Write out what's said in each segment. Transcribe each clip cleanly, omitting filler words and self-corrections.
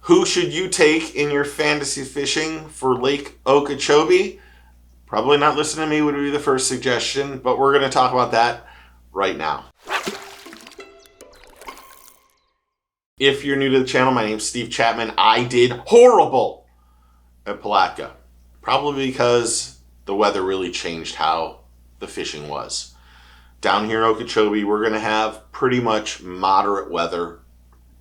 Who should you take in your fantasy fishing for Lake Okeechobee? Probably not listening to me would be the first suggestion, but we're going to talk about that right now. If you're new to the channel, my name's Steve Chapman. I did horrible at Palatka, probably because the weather really changed how the fishing was. Down here in Okeechobee, we're going to have pretty much moderate weather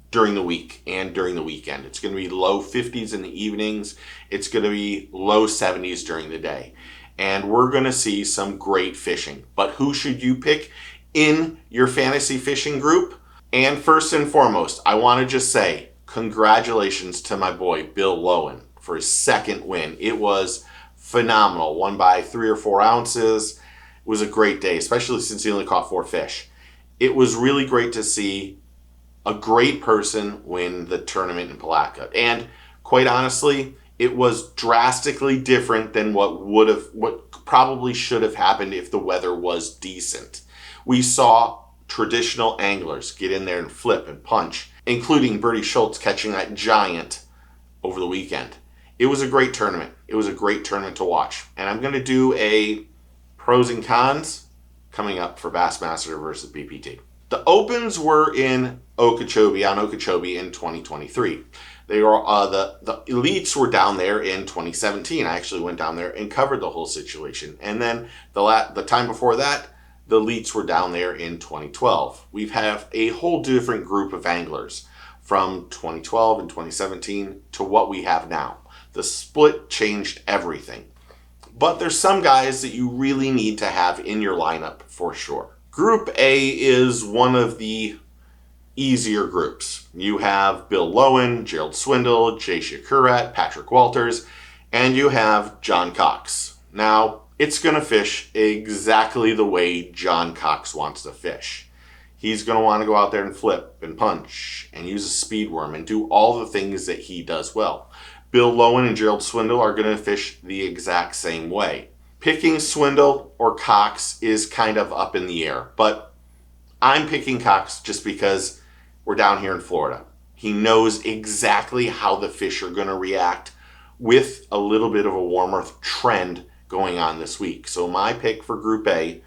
during the week and during the weekend. It's going to be low 50s in the evenings. It's going to be low 70s during the day. And we're going to see some great fishing. But who should you pick in your fantasy fishing group? And first and foremost, I want to just say congratulations to my boy, Bill Lowen, for his second win. It was phenomenal. Won by 3 or 4 ounces. It was a great day, especially since he only caught 4 fish. It was really great to see a great person win the tournament in Palatka. And quite honestly, it was drastically different than what probably should have happened if the weather was decent. We saw traditional anglers get in there and flip and punch, including Bertie Schultz catching that giant over the weekend. It was a great tournament. It was a great tournament to watch. And I'm going to do a pros and cons coming up for Bassmaster versus BPT. The Opens were in Okeechobee, on Okeechobee in 2023. They were the Elites were down there in 2017. I actually went down there and covered the whole situation. And then the time before that, the Elites were down there in 2012. We've had a whole different group of anglers from 2012 and 2017 to what we have now. The split changed everything. But there's some guys that you really need to have in your lineup for sure. Group A is one of the easier groups. You have Bill Lowen, Gerald Swindle, Jay Shakurat, Patrick Walters, and you have John Cox. Now, it's going to fish exactly the way John Cox wants to fish. He's going to want to go out there and flip and punch and use a speed worm and do all the things that he does well. Bill Lowen and Gerald Swindle are going to fish the exact same way. Picking Swindle or Cox is kind of up in the air, but I'm picking Cox just because we're down here in Florida. He knows exactly how the fish are going to react with a little bit of a warmer trend going on this week. So my pick for Group A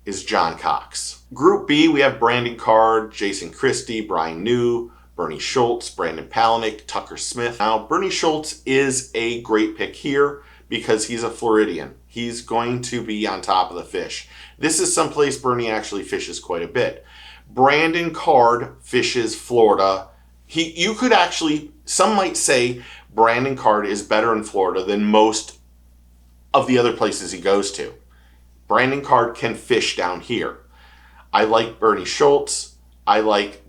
is John Cox. Group B, we have Brandon Card, Jason Christie, Brian New, Bernie Schultz, Brandon Palaniuk, Tucker Smith. Now, Bernie Schultz is a great pick here because he's a Floridian. He's going to be on top of the fish. This is someplace Bernie actually fishes quite a bit. Brandon Card fishes Florida. You could actually, some might say Brandon Card is better in Florida than most of the other places he goes to. Brandon Card can fish down here. I like Bernie Schultz. I like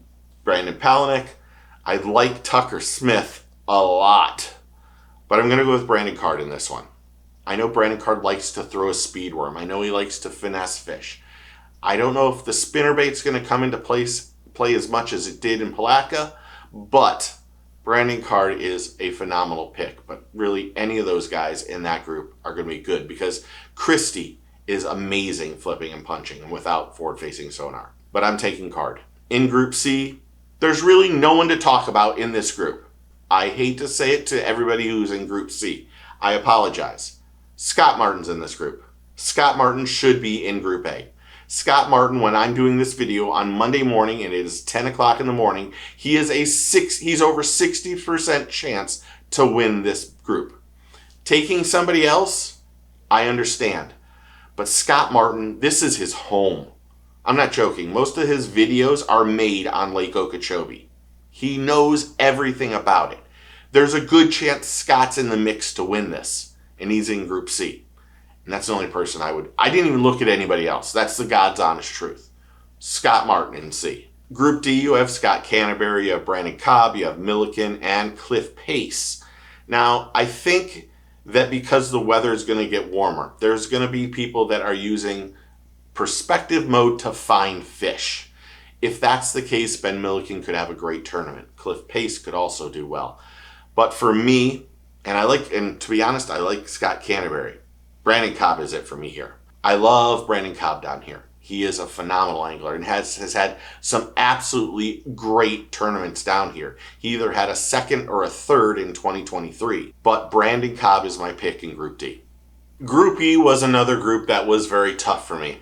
Brandon Palaniuk. I like Tucker Smith a lot. But I'm going to go with Brandon Card in this one. I know Brandon Card likes to throw a speed worm. I know he likes to finesse fish. I don't know if the spinnerbait's going to come into play as much as it did in Palatka, but Brandon Card is a phenomenal pick. But really, any of those guys in that group are going to be good because Christie is amazing flipping and punching and without forward-facing sonar. But I'm taking Card. In Group C, there's really no one to talk about in this group. I hate to say it to everybody who's in Group C. I apologize. Scott Martin's in this group. Scott Martin should be in Group A. Scott Martin, when I'm doing this video on Monday morning and it is 10 o'clock in the morning, he's over 60% chance to win this group. Taking somebody else, I understand. But Scott Martin, this is his home. I'm not joking. Most of his videos are made on Lake Okeechobee. He knows everything about it. There's a good chance Scott's in the mix to win this, and he's in Group C. And that's the only person I didn't even look at anybody else. That's the God's honest truth. Scott Martin in C. Group D, you have Scott Canterbury, you have Brandon Cobb, you have Milliken, and Cliff Pace. Now, I think that because the weather is going to get warmer, there's going to be people that are using perspective mode to find fish. If that's the case, Ben Milliken could have a great tournament. Cliff Pace could also do well. But for me, and to be honest, I like Scott Canterbury. Brandon Cobb is it for me here. I love Brandon Cobb down here. He is a phenomenal angler and has had some absolutely great tournaments down here. He either had a second or a third in 2023. But Brandon Cobb is my pick in Group D. Group E was another group that was very tough for me.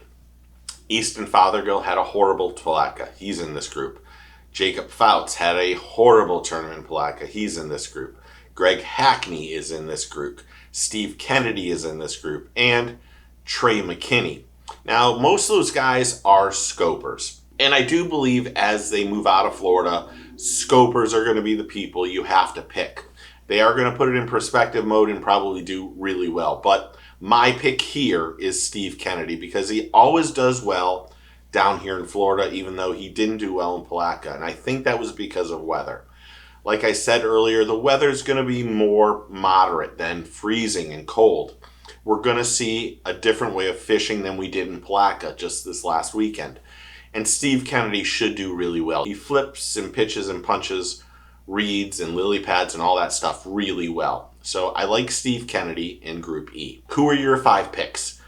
Easton Fothergill had a horrible Palatka. He's in this group. Jacob Fouts had a horrible tournament in Palatka. He's in this group. Greg Hackney is in this group. Steve Kennedy is in this group. And Trey McKinney. Now, most of those guys are scopers. And I do believe as they move out of Florida, scopers are going to be the people you have to pick. They are going to put it in perspective mode and probably do really well. But my pick here is Steve Kennedy because he always does well down here in Florida, even though he didn't do well in Palatka. And I think that was because of weather. Like I said earlier, the weather's going to be more moderate than freezing and cold. We're going to see a different way of fishing than we did in Palatka just this last weekend. And Steve Kennedy should do really well. He flips and pitches and punches reeds and lily pads and all that stuff really well. So I like Steve Kennedy in Group E. Who are your 5 picks?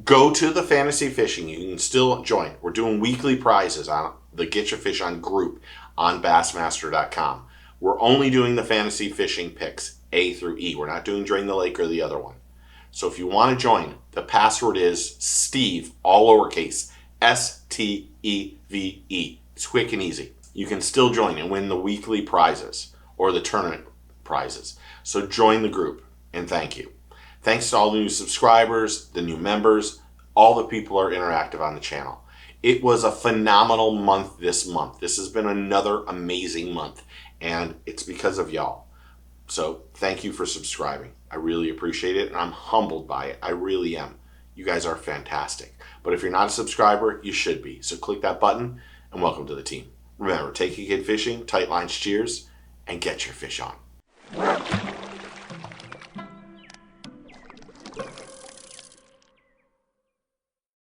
Go to the Fantasy Fishing. You can still join. We're doing weekly prizes on the Get Your Fish On group on Bassmaster.com. We're only doing the Fantasy Fishing picks A through E. We're not doing Drain the Lake or the other one. So if you want to join, the password is Steve, all lowercase, STEVE. It's quick and easy. You can still join and win the weekly prizes or the tournament prizes. So join the group and thank you. Thanks to all the new subscribers, the new members, all the people who are interactive on the channel. It was a phenomenal month this month. This has been another amazing month and it's because of y'all. So thank you for subscribing. I really appreciate it and I'm humbled by it. I really am. You guys are fantastic. But if you're not a subscriber, you should be. So click that button and welcome to the team. Remember, take a kid fishing, tight lines, cheers, and get your fish on.